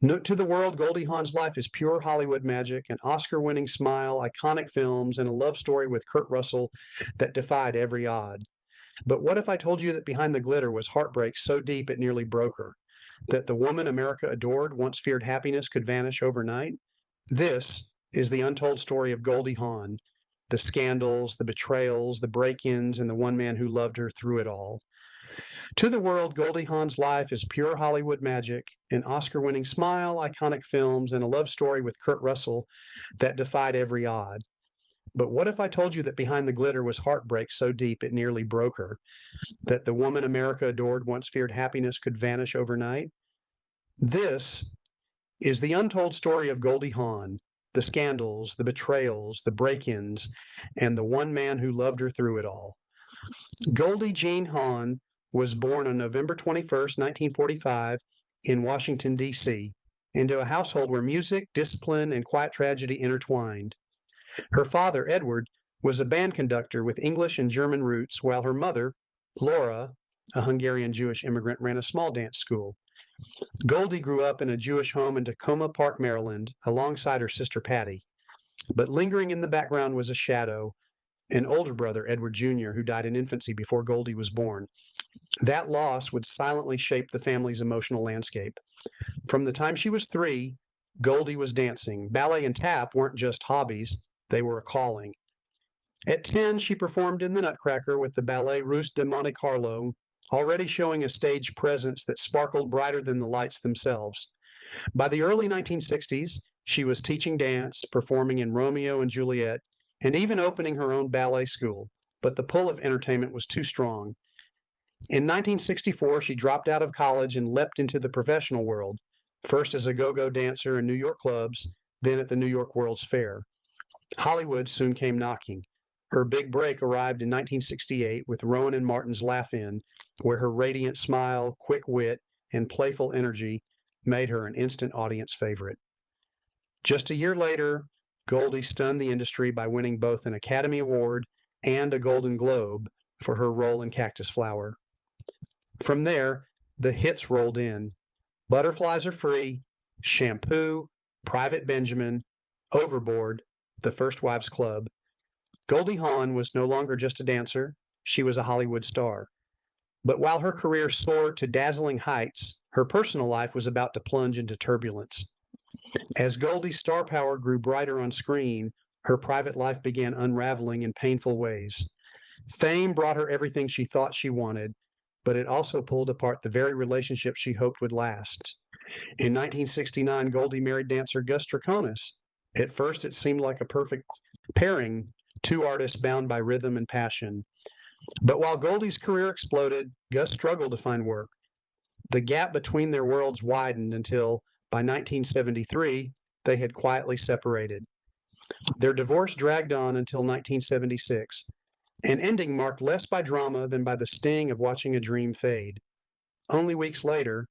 Note to the world, Goldie Hawn's life is pure Hollywood magic, an Oscar-winning smile, iconic films, and a love story with Kurt Russell that defied every odd. But what if I told you that behind the glitter was heartbreak so deep it nearly broke her? That the woman America adored once feared happiness could vanish overnight? This is the untold story of Goldie Hawn, the scandals, the betrayals, the break-ins, and the one man who loved her through it all. To the world, Goldie Hawn's life is pure Hollywood magic, an Oscar-winning smile, iconic films, and a love story with Kurt Russell that defied every odd. But what if I told you that behind the glitter was heartbreak so deep it nearly broke her? That the woman America adored once feared happiness could vanish overnight? This is the untold story of Goldie Hawn, the scandals, the betrayals, the break-ins, and the one man who loved her through it all. Goldie Jean Hawn was born on November 21st, 1945, in Washington, D.C., into a household where music, discipline, and quiet tragedy intertwined. Her father, Edward, was a band conductor with English and German roots, while her mother, Laura, a Hungarian Jewish immigrant, ran a small dance school. Goldie grew up in a Jewish home in Tacoma Park, Maryland, alongside her sister Patty. But lingering in the background was a shadow, an older brother, Edward Jr., who died in infancy before Goldie was born. That loss would silently shape the family's emotional landscape. From the time she was 3, Goldie was dancing. Ballet and tap weren't just hobbies, they were a calling. At 10, she performed in the Nutcracker with the ballet Ruse de Monte Carlo, already showing a stage presence that sparkled brighter than the lights themselves. By the early 1960s, she was teaching dance, performing in Romeo and Juliet, and even opening her own ballet school. But the pull of entertainment was too strong. In 1964, she dropped out of college and leapt into the professional world, first as a go-go dancer in New York clubs, then at the New York World's Fair. Hollywood soon came knocking. Her big break arrived in 1968 with Rowan and Martin's Laugh-In, where her radiant smile, quick wit, and playful energy made her an instant audience favorite. Just a year later, Goldie stunned the industry by winning both an Academy Award and a Golden Globe for her role in Cactus Flower. From there, the hits rolled in. Butterflies Are Free, Shampoo, Private Benjamin, Overboard, The First Wives Club. Goldie Hawn was no longer just a dancer, she was a Hollywood star. But while her career soared to dazzling heights, her personal life was about to plunge into turbulence. As Goldie's star power grew brighter on screen, her private life began unraveling in painful ways. Fame brought her everything she thought she wanted, but it also pulled apart the very relationship she hoped would last. In 1969, Goldie married dancer Gus Draconis. At first, it seemed like a perfect pairing, two artists bound by rhythm and passion. But while Goldie's career exploded, Gus struggled to find work. The gap between their worlds widened until, by 1973, they had quietly separated. Their divorce dragged on until 1976, an ending marked less by drama than by the sting of watching a dream fade. Only weeks later,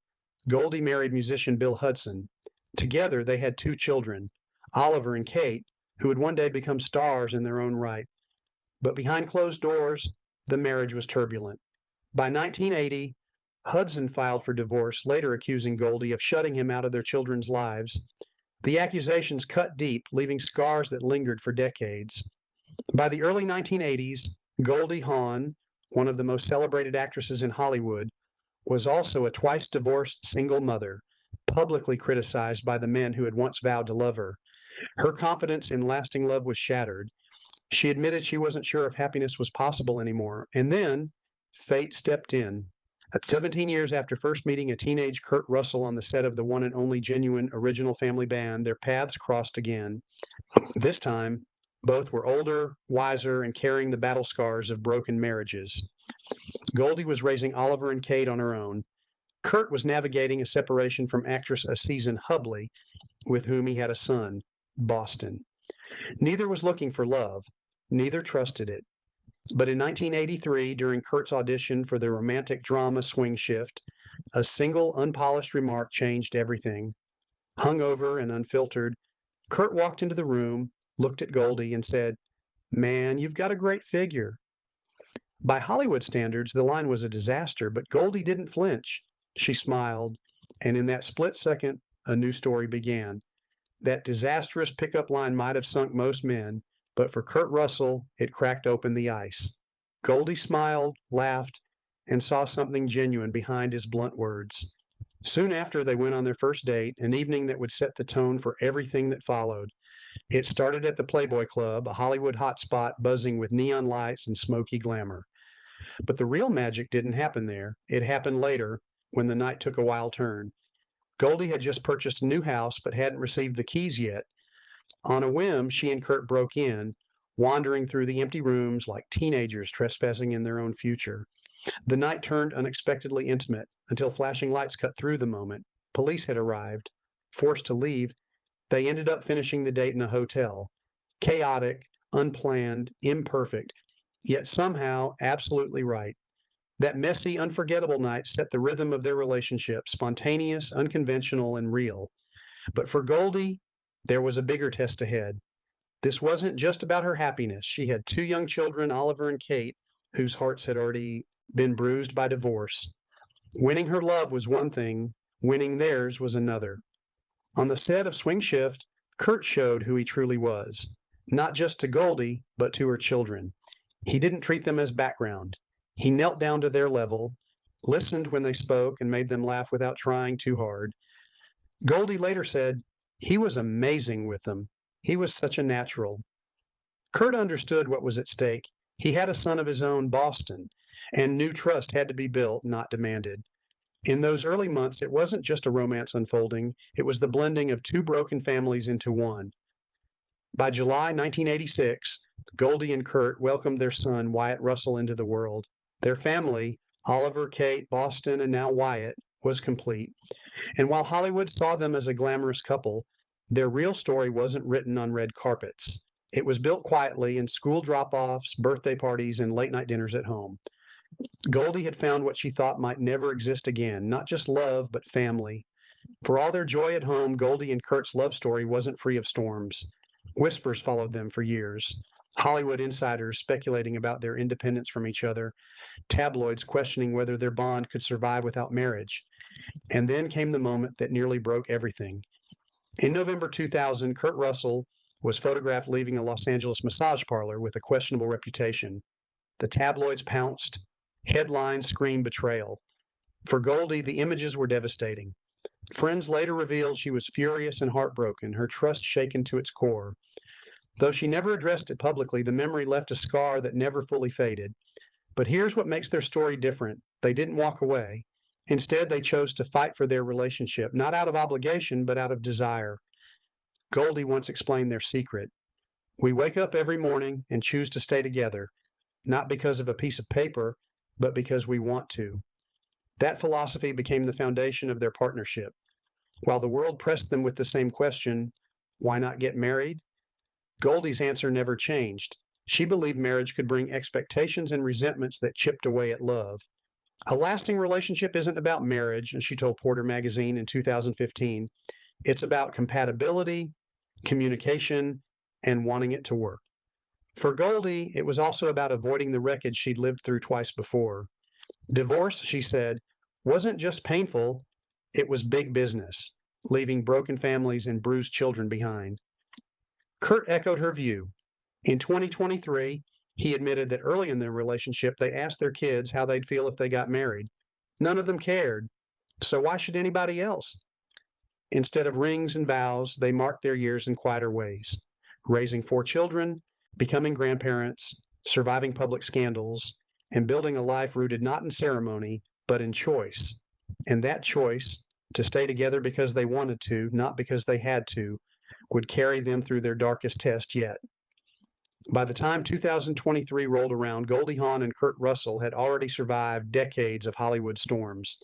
Goldie married musician Bill Hudson. Together, they had 2 children, Oliver and Kate, who would one day become stars in their own right. But behind closed doors, the marriage was turbulent. By 1980, Hudson filed for divorce, later accusing Goldie of shutting him out of their children's lives. The accusations cut deep, leaving scars that lingered for decades. By the early 1980s, Goldie Hawn, one of the most celebrated actresses in Hollywood, was also a twice divorced single mother, publicly criticized by the men who had once vowed to love her. Her confidence in lasting love was shattered. She admitted she wasn't sure if happiness was possible anymore. And then, fate stepped in. 17 years after first meeting a teenage Kurt Russell on the set of the one and only genuine original family band, their paths crossed again. This time, both were older, wiser, and carrying the battle scars of broken marriages. Goldie was raising Oliver and Kate on her own. Kurt was navigating a separation from actress Aziza Hubley, with whom he had a son, Boston. Neither was looking for love. Neither trusted it. But in 1983, during Kurt's audition for the romantic drama Swing Shift, a single unpolished remark changed everything. Hungover and unfiltered, Kurt walked into the room, looked at Goldie, and said, "Man, you've got a great figure." By Hollywood standards, the line was a disaster, but Goldie didn't flinch. She smiled, and in that split second, a new story began. That disastrous pickup line might have sunk most men, but for Kurt Russell, it cracked open the ice. Goldie smiled, laughed, and saw something genuine behind his blunt words. Soon after, they went on their first date, an evening that would set the tone for everything that followed. It started at the Playboy Club, a Hollywood hotspot buzzing with neon lights and smoky glamour. But the real magic didn't happen there. It happened later, when the night took a wild turn. Goldie had just purchased a new house, but hadn't received the keys yet. On a whim, she and Kurt broke in, wandering through the empty rooms like teenagers trespassing in their own future. The night turned unexpectedly intimate until flashing lights cut through the moment. Police had arrived. Forced to leave, they ended up finishing the date in a hotel. Chaotic, unplanned, imperfect, yet somehow absolutely right. That messy, unforgettable night set the rhythm of their relationship, spontaneous, unconventional, and real. But for Goldie, there was a bigger test ahead. This wasn't just about her happiness. She had two young children, Oliver and Kate, whose hearts had already been bruised by divorce. Winning her love was one thing, winning theirs was another. On the set of Swing Shift, Kurt showed who he truly was, not just to Goldie, but to her children. He didn't treat them as background. He knelt down to their level, listened when they spoke, and made them laugh without trying too hard. Goldie later said, "He was amazing with them. He was such a natural." Kurt understood what was at stake. He had a son of his own, Boston, and new trust had to be built, not demanded. In those early months, it wasn't just a romance unfolding, it was the blending of two broken families into one. By July 1986, Goldie and Kurt welcomed their son, Wyatt Russell, into the world. Their family, Oliver, Kate, Boston, and now Wyatt, was complete. And while Hollywood saw them as a glamorous couple, their real story wasn't written on red carpets. It was built quietly in school drop-offs, birthday parties, and late-night dinners at home. Goldie had found what she thought might never exist again, not just love, but family. For all their joy at home, Goldie and Kurt's love story wasn't free of storms. Whispers followed them for years. Hollywood insiders speculating about their independence from each other, tabloids questioning whether their bond could survive without marriage. And then came the moment that nearly broke everything. In November 2000, Kurt Russell was photographed leaving a Los Angeles massage parlor with a questionable reputation. The tabloids pounced. Headlines screamed betrayal. For Goldie, the images were devastating. Friends later revealed she was furious and heartbroken, her trust shaken to its core. Though she never addressed it publicly, the memory left a scar that never fully faded. But here's what makes their story different. They didn't walk away. Instead, they chose to fight for their relationship, not out of obligation, but out of desire. Goldie once explained their secret. "We wake up every morning and choose to stay together, not because of a piece of paper, but because we want to." That philosophy became the foundation of their partnership. While the world pressed them with the same question, why not get married? Goldie's answer never changed. She believed marriage could bring expectations and resentments that chipped away at love. A lasting relationship isn't about marriage, as she told Porter magazine in 2015. It's about compatibility, communication, and wanting it to work. For Goldie, it was also about avoiding the wreckage she'd lived through twice before. Divorce, she said, wasn't just painful, it was big business, leaving broken families and bruised children behind. Kurt echoed her view. In 2023, he admitted that early in their relationship, they asked their kids how they'd feel if they got married. None of them cared, so why should anybody else? Instead of rings and vows, they marked their years in quieter ways, raising 4 children, becoming grandparents, surviving public scandals, and building a life rooted not in ceremony, but in choice. And that choice, to stay together because they wanted to, not because they had to, would carry them through their darkest test yet. By the time 2023 rolled around, Goldie Hawn and Kurt Russell had already survived decades of Hollywood storms.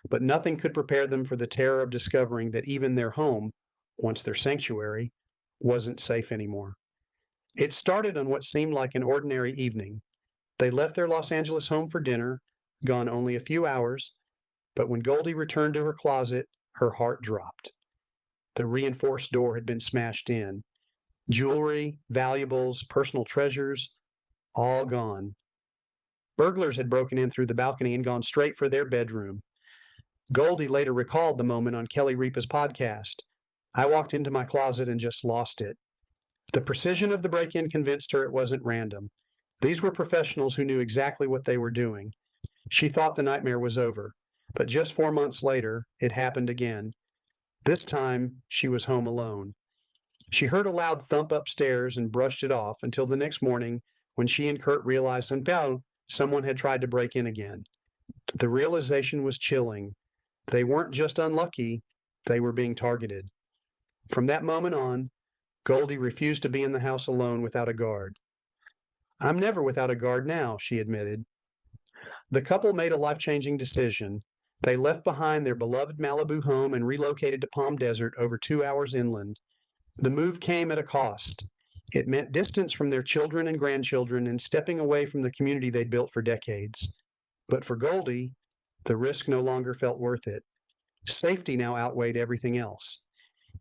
But nothing could prepare them for the terror of discovering that even their home, once their sanctuary, wasn't safe anymore. It started on what seemed like an ordinary evening. They left their Los Angeles home for dinner, gone only a few hours, but when Goldie returned to her closet, her heart dropped. The reinforced door had been smashed in. Jewelry, valuables, personal treasures, all gone. Burglars had broken in through the balcony and gone straight for their bedroom. Goldie later recalled the moment on Kelly Ripa's podcast. I walked into my closet and just lost it. The precision of the break-in convinced her it wasn't random. These were professionals who knew exactly what they were doing. She thought the nightmare was over, but just 4 months later, it happened again. This time, she was home alone. She heard a loud thump upstairs and brushed it off until the next morning when she and Kurt realized someone had tried to break in again. The realization was chilling. They weren't just unlucky, they were being targeted. From that moment on, Goldie refused to be in the house alone without a guard. I'm never without a guard now, she admitted. The couple made a life-changing decision. They left behind their beloved Malibu home and relocated to Palm Desert over 2 hours inland. The move came at a cost. It meant distance from their children and grandchildren and stepping away from the community they'd built for decades. But for Goldie, the risk no longer felt worth it. Safety now outweighed everything else.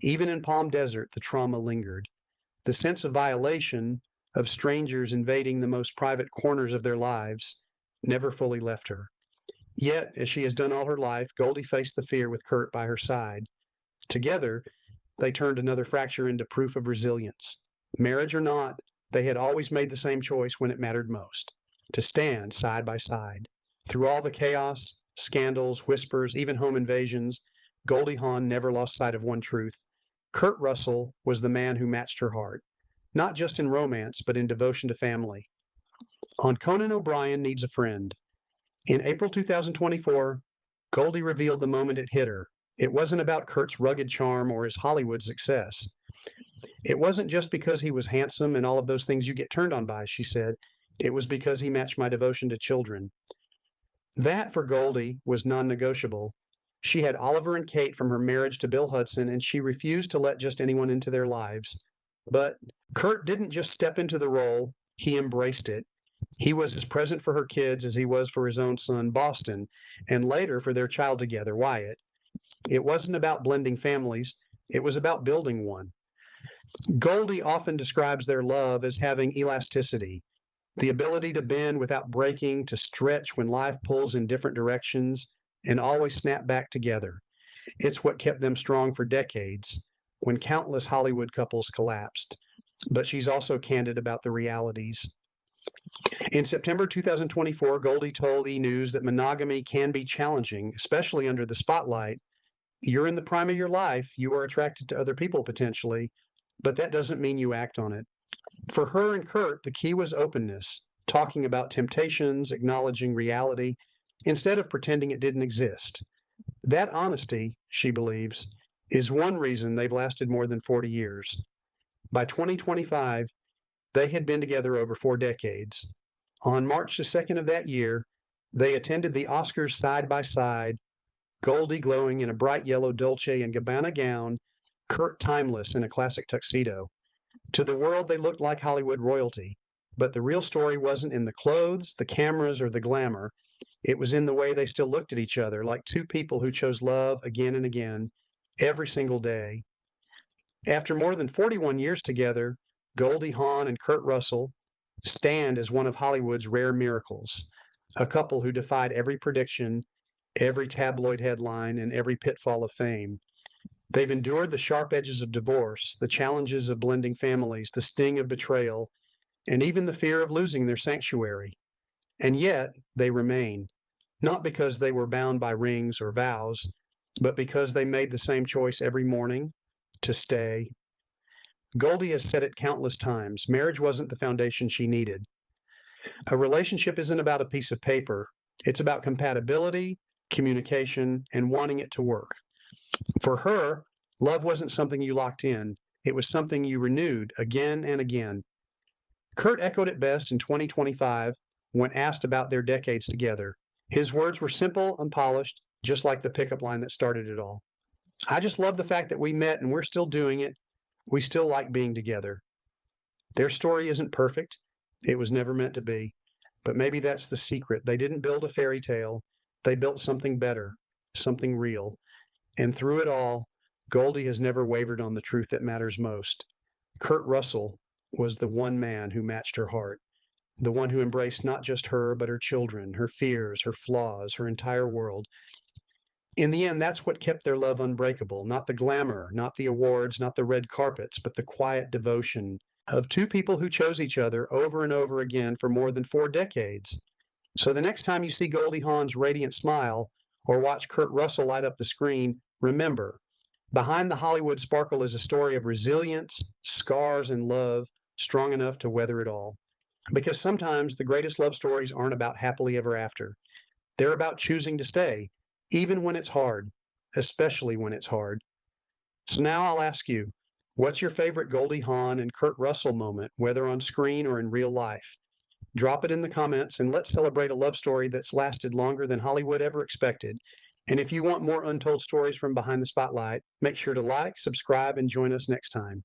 Even in Palm Desert, the trauma lingered. The sense of violation, of strangers invading the most private corners of their lives, never fully left her. Yet, as she has done all her life, Goldie faced the fear with Kurt by her side. Together, they turned another fracture into proof of resilience. Marriage or not, they had always made the same choice when it mattered most, to stand side by side. Through all the chaos, scandals, whispers, even home invasions, Goldie Hawn never lost sight of one truth. Kurt Russell was the man who matched her heart, not just in romance, but in devotion to family. On Conan O'Brien Needs a Friend. In April 2024, Goldie revealed the moment it hit her. It wasn't about Kurt's rugged charm or his Hollywood success. It wasn't just because he was handsome and all of those things you get turned on by, she said. It was because he matched my devotion to children. That, for Goldie, was non-negotiable. She had Oliver and Kate from her marriage to Bill Hudson, and she refused to let just anyone into their lives. But Kurt didn't just step into the role, he embraced it. He was as present for her kids as he was for his own son, Boston, and later for their child together, Wyatt. It wasn't about blending families, it was about building one. Goldie often describes their love as having elasticity, the ability to bend without breaking, to stretch when life pulls in different directions, and always snap back together. It's what kept them strong for decades, when countless Hollywood couples collapsed. But she's also candid about the realities. In September 2024, Goldie told E! News that monogamy can be challenging, especially under the spotlight. You're in the prime of your life, you are attracted to other people potentially, but that doesn't mean you act on it. For her and Kurt, the key was openness, talking about temptations, acknowledging reality, instead of pretending it didn't exist. That honesty, she believes, is one reason they've lasted more than 40 years. By 2025, they had been together over 4 decades. On March the 2nd of that year, they attended the Oscars side by side, Goldie glowing in a bright yellow Dolce & Gabbana gown, Kurt timeless in a classic tuxedo. To the world, they looked like Hollywood royalty. But the real story wasn't in the clothes, the cameras, or the glamour. It was in the way they still looked at each other, like two people who chose love again and again, every single day. After more than 41 years together, Goldie Hawn and Kurt Russell stand as one of Hollywood's rare miracles, a couple who defied every prediction, every tabloid headline, and every pitfall of fame. They've endured the sharp edges of divorce, the challenges of blending families, the sting of betrayal, and even the fear of losing their sanctuary. And yet, they remain, not because they were bound by rings or vows, but because they made the same choice every morning, to stay. Goldie has said it countless times, marriage wasn't the foundation she needed. A relationship isn't about a piece of paper. It's about compatibility, communication, and wanting it to work. For her, love wasn't something you locked in. It was something you renewed again and again. Kurt echoed it best in 2025 when asked about their decades together. His words were simple, unpolished, just like the pickup line that started it all. I just love the fact that we met and we're still doing it. We still like being together. Their story isn't perfect. It was never meant to be. But maybe that's the secret. They didn't build a fairy tale. They built something better, something real. And through it all, Goldie has never wavered on the truth that matters most. Kurt Russell was the one man who matched her heart, the one who embraced not just her, but her children, her fears, her flaws, her entire world. In the end, that's what kept their love unbreakable. Not the glamour, not the awards, not the red carpets, but the quiet devotion of two people who chose each other over and over again for more than 4 decades. So the next time you see Goldie Hawn's radiant smile or watch Kurt Russell light up the screen, remember, behind the Hollywood sparkle is a story of resilience, scars, and love strong enough to weather it all. Because sometimes the greatest love stories aren't about happily ever after. They're about choosing to stay, even when it's hard, especially when it's hard. So now I'll ask you, what's your favorite Goldie Hawn and Kurt Russell moment, whether on screen or in real life? Drop it in the comments and let's celebrate a love story that's lasted longer than Hollywood ever expected. And if you want more untold stories from behind the spotlight, make sure to like, subscribe, and join us next time.